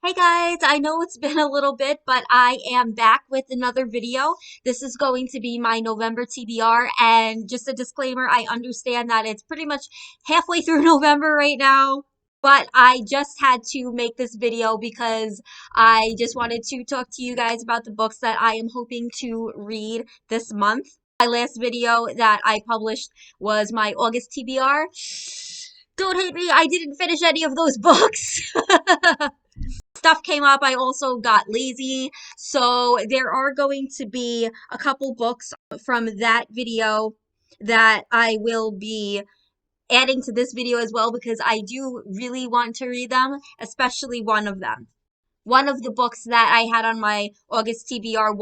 Hey guys, I know it's been a little bit, but I am back with another video. This is going to be my November TBR, and just a disclaimer, I understand that it's pretty much halfway through November right now, but I just had to make this video because I just wanted to talk to you guys about the books that I am hoping to read this month. My last video that I published was my August TBR. Don't hate me, I didn't finish any of those books. Stuff came up. I also got lazy. So there are going to be a couple books from that video that I will be adding to this video as well because I do really want to read them, especially one of them. One of the books that I had on my August TBR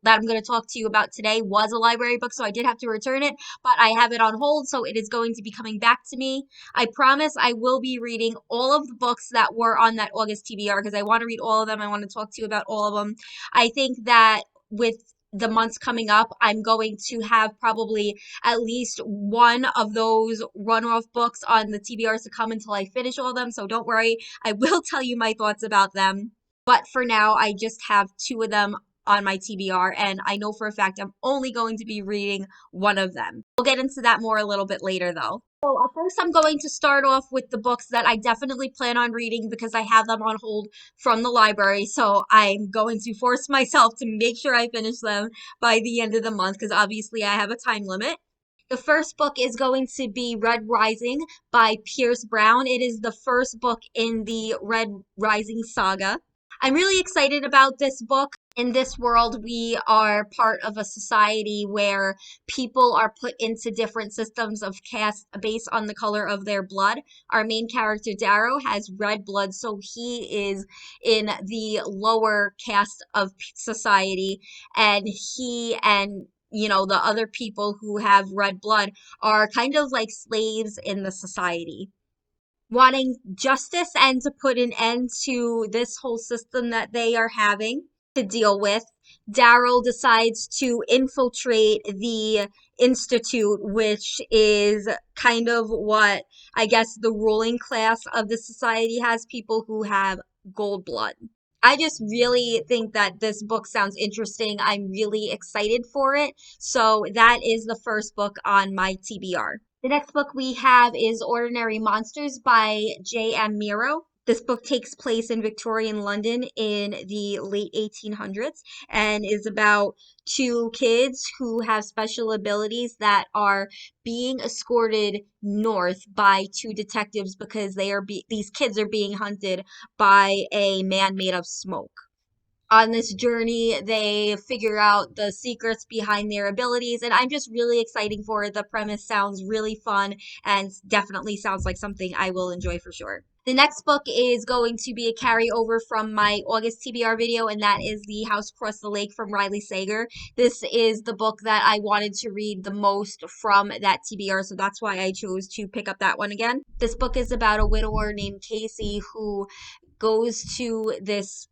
that I'm going to talk to you about today was a library book, so I did have to return it, but I have it on hold, so it is going to be coming back to me. I promise I will be reading all of the books that were on that August TBR because I want to read all of them. I want to talk to you about all of them. I think that with the months coming up, I'm going to have probably at least one of those runoff books on the TBRs to come until I finish all of them, so don't worry. I will tell you my thoughts about them. But for now, I just have two of them on my TBR, and I know for a fact I'm only going to be reading one of them. We'll get into that more a little bit later, though. So first, I'm going to start off with the books that I definitely plan on reading because I have them on hold from the library. So I'm going to force myself to make sure I finish them by the end of the month because obviously I have a time limit. The first book is going to be Red Rising by Pierce Brown. It is the first book in the Red Rising saga. I'm really excited about this book. In this world, we are part of a society where people are put into different systems of caste based on the color of their blood. Our main character, Darrow, has red blood, so he is in the lower caste of society, and he and the other people who have red blood are kind of like slaves in the society, wanting justice and to put an end to this whole system that they are having to deal with. Daryl decides to infiltrate the Institute, which is kind of what I guess the ruling class of the society has, people who have gold blood. I just really think that this book sounds interesting. I'm really excited for it. So that is the first book on my TBR. The next book we have is Ordinary Monsters by J.M. Miro. This book takes place in Victorian London in the late 1800s and is about two kids who have special abilities that are being escorted north by two detectives because these kids are being hunted by a man made of smoke. On this journey, they figure out the secrets behind their abilities, and I'm just really excited for it. The premise sounds really fun and definitely sounds like something I will enjoy for sure. The next book is going to be a carryover from my August TBR video, and that is The House Across the Lake from Riley Sager. This is the book that I wanted to read the most from that TBR, so that's why I chose to pick up that one again. This book is about a widower named Casey who goes to this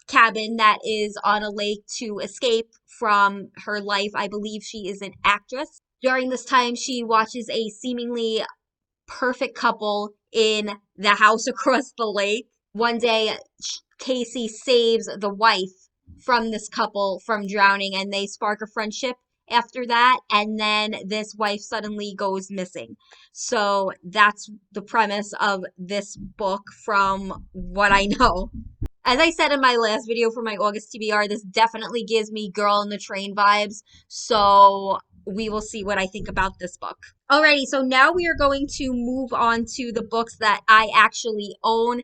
cabin that is on a lake to escape from her life. I believe she is an actress. During this time, she watches a seemingly perfect couple in the house across the lake. One day, Casey saves the wife from this couple from drowning, and they spark a friendship after that, and then this wife suddenly goes missing. So that's the premise of this book from what I know. As I said in my last video for my August TBR, this definitely gives me Girl in the Train vibes, so we will see what I think about this book. Alrighty, so now we are going to move on to the books that I actually own.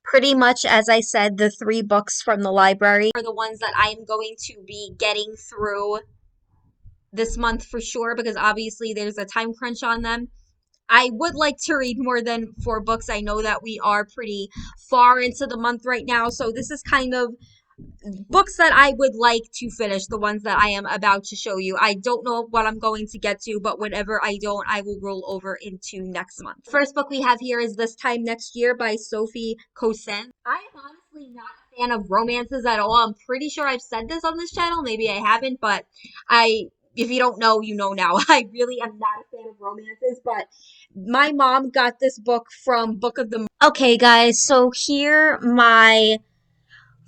Pretty much, as I said, the three books from the library are the ones that I am going to be getting through this month for sure, because obviously there's a time crunch on them. I would like to read more than 4 books. I know that we are pretty far into the month right now, so this is kind of books that I would like to finish, the ones that I am about to show you. I don't know what I'm going to get to, but whenever I don't, I will roll over into next month. The first book we have here is This Time Next Year by Sophie Cosen. I am honestly not a fan of romances at all. I'm pretty sure I've said this on this channel. Maybe I haven't, but if you don't know, you know now. I really am not a fan of romances, but My mom got this book from Book of the Month. Okay, guys, so here my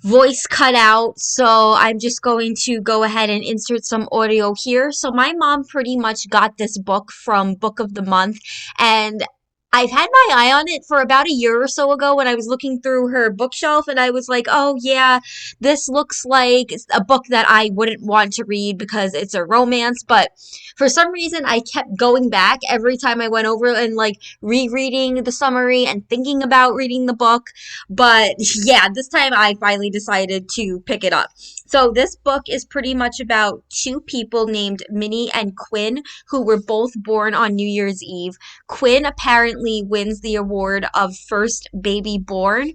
voice cut out, so I'm just going to go ahead and insert some audio here. So my mom pretty much got this book from Book of the Month, and I've had my eye on it for about a year or so ago when I was looking through her bookshelf, and I was like, oh yeah, this looks like a book that I wouldn't want to read because it's a romance. But for some reason I kept going back every time I went over and like rereading the summary and thinking about reading the book. But yeah, this time I finally decided to pick it up. So this book is pretty much about two people named Minnie and Quinn who were both born on New Year's Eve. Quinn apparently wins the award of first baby born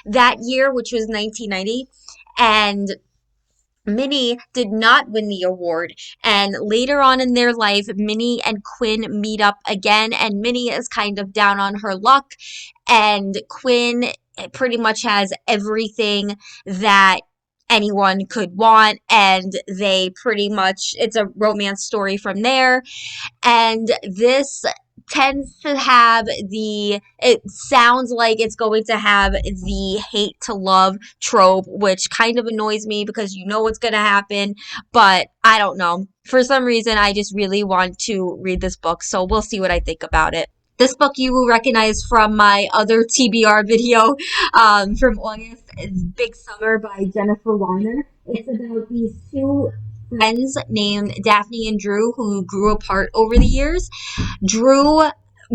that year, which was 1990. And Minnie did not win the award, and later on in their life, Minnie and Quinn meet up again, and Minnie is kind of down on her luck, and Quinn pretty much has everything that anyone could want, and they pretty much, it's a romance story from there. And this tends to have it sounds like it's going to have the hate to love trope, which kind of annoys me because you know what's going to happen, but I don't know. For some reason, I just really want to read this book, so we'll see what I think about it. This book you will recognize from my other TBR video from August is Big Summer by Jennifer Weiner. It's about these two friends named Daphne and Drew who grew apart over the years. Drew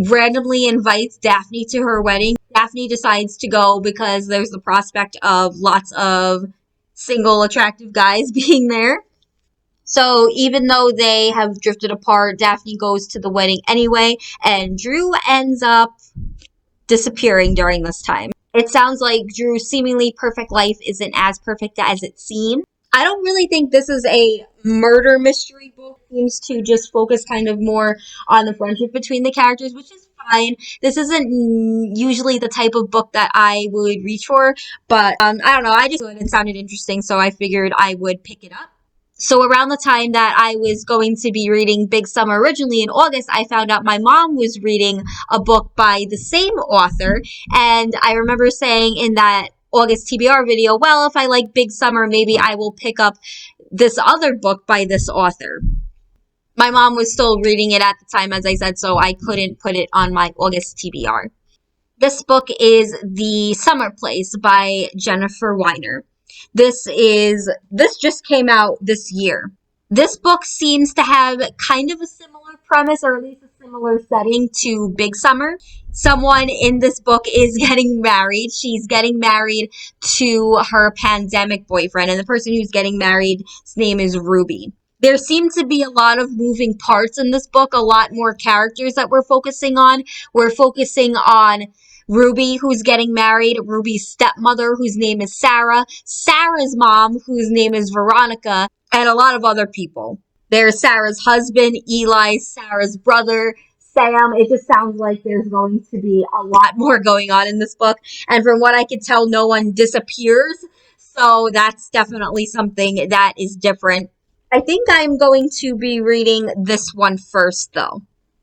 randomly invites Daphne to her wedding. Daphne decides to go because there's the prospect of lots of single attractive guys being there. So even though they have drifted apart, Daphne goes to the wedding anyway, and Drew ends up disappearing during this time. It sounds like Drew's seemingly perfect life isn't as perfect as it seems. I don't really think this is a murder mystery book. It seems to just focus kind of more on the friendship between the characters, which is fine. This isn't usually the type of book that I would reach for, but I don't know. I just thought it sounded interesting, so I figured I would pick it up. So around the time that I was going to be reading Big Summer originally in August, I found out my mom was reading a book by the same author. And I remember saying in that August TBR video, well, if I like Big Summer, maybe I will pick up this other book by this author. My mom was still reading it at the time, as I said, so I couldn't put it on my August TBR. This book is The Summer Place by Jennifer Weiner. This just came out this year. This book seems to have kind of a similar premise, or at least a similar setting to Big Summer. Someone in this book is getting married. She's getting married to her pandemic boyfriend, and the person who's getting married, his name is Ruby. There seem to be a lot of moving parts in this book, a lot more characters that we're focusing on. We're focusing on Ruby, who's getting married, Ruby's stepmother, whose name is Sarah, Sarah's mom, whose name is Veronica, and a lot of other people. There's Sarah's husband, Eli, Sarah's brother, Sam. It just sounds like there's going to be a lot more going on in this book. And from what I can tell, no one disappears. So that's definitely something that is different. I think I'm going to be reading this one first, though.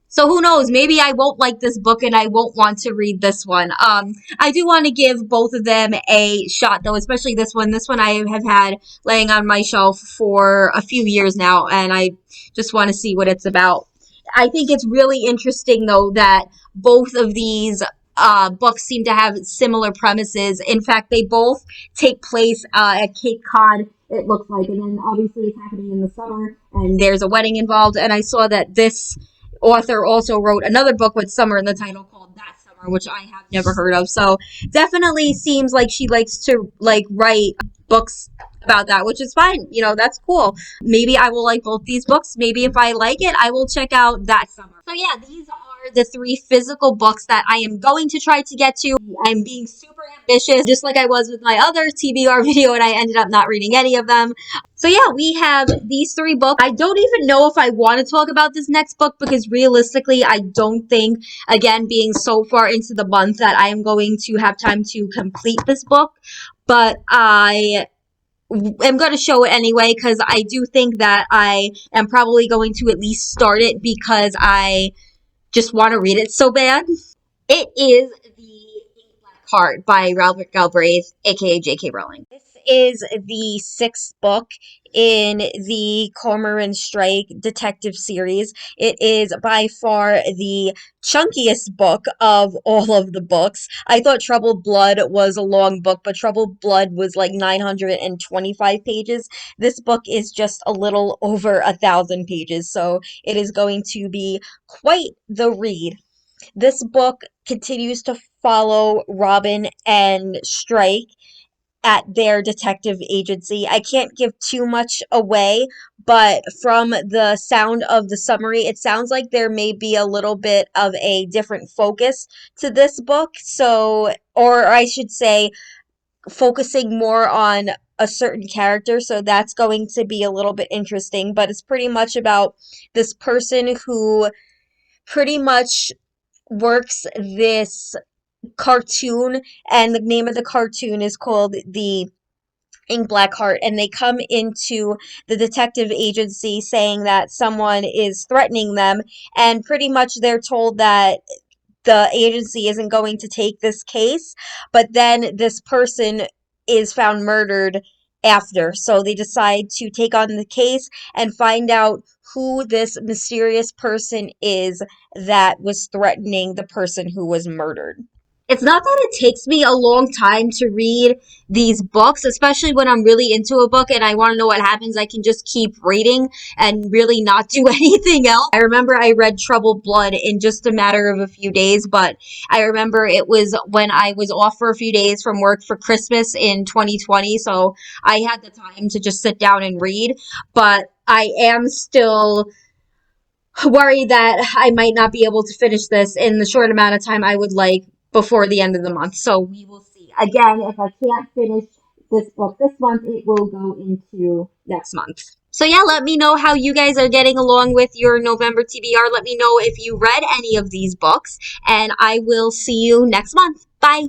So who knows? Maybe I won't like this book and I won't want to read this one. I do want to give both of them a shot, though, especially this one. This one I have had laying on my shelf for a few years now, and I just want to see what it's about. I think it's really interesting, though, that both of these books seem to have similar premises. In fact, they both take place at Cape Cod, it looks like, and then obviously it's happening in the summer, and there's a wedding involved, and I saw that this author also wrote another book with summer in the title called That Summer, which I have never heard of. So definitely seems like she likes to write books about that, which is fine. You know, that's cool. Maybe I will like both these books. Maybe if I like it, I will check out That Summer. So yeah, these are the 3 physical books that I am going to try to get to. I'm being super ambitious, just like I was with my other TBR video, and I ended up not reading any of them. So yeah, we have these 3 books. I don't even know if I want to talk about this next book because realistically, I don't think, again, being so far into the month, that I am going to have time to complete this book. But I am going to show it anyway because I do think that I am probably going to at least start it because I just want to read it so bad. It is The Ink Black Heart by Robert Galbraith, aka J.K. Rowling. This is the sixth book in the Cormoran Strike detective series. It is by far the chunkiest book of all of the books. I thought Troubled Blood was a long book, but Troubled Blood was like 925 pages. This book is just a little over 1,000 pages, so it is going to be quite the read. This book continues to follow Robin and Strike at their detective agency. I can't give too much away, but from the sound of the summary, it sounds like there may be a little bit of a different focus to this book. So, or I should say, focusing more on a certain character. So that's going to be a little bit interesting, but it's pretty much about this person who pretty much works this cartoon, and the name of the cartoon is called The Ink Black Heart, and they come into the detective agency saying that someone is threatening them, and pretty much they're told that the agency isn't going to take this case, but then this person is found murdered after. So they decide to take on the case and find out who this mysterious person is that was threatening the person who was murdered. It's not that it takes me a long time to read these books, especially when I'm really into a book and I want to know what happens. I can just keep reading and really not do anything else. I remember I read Troubled Blood in just a matter of a few days, but I remember it was when I was off for a few days from work for Christmas in 2020, so I had the time to just sit down and read, but I am still worried that I might not be able to finish this in the short amount of time I would like before the end of the month. So we will see. Again, if I can't finish this book this month, it will go into next month. So yeah, let me know how you guys are getting along with your November TBR. Let me know if you read any of these books, and I will see you next month. Bye.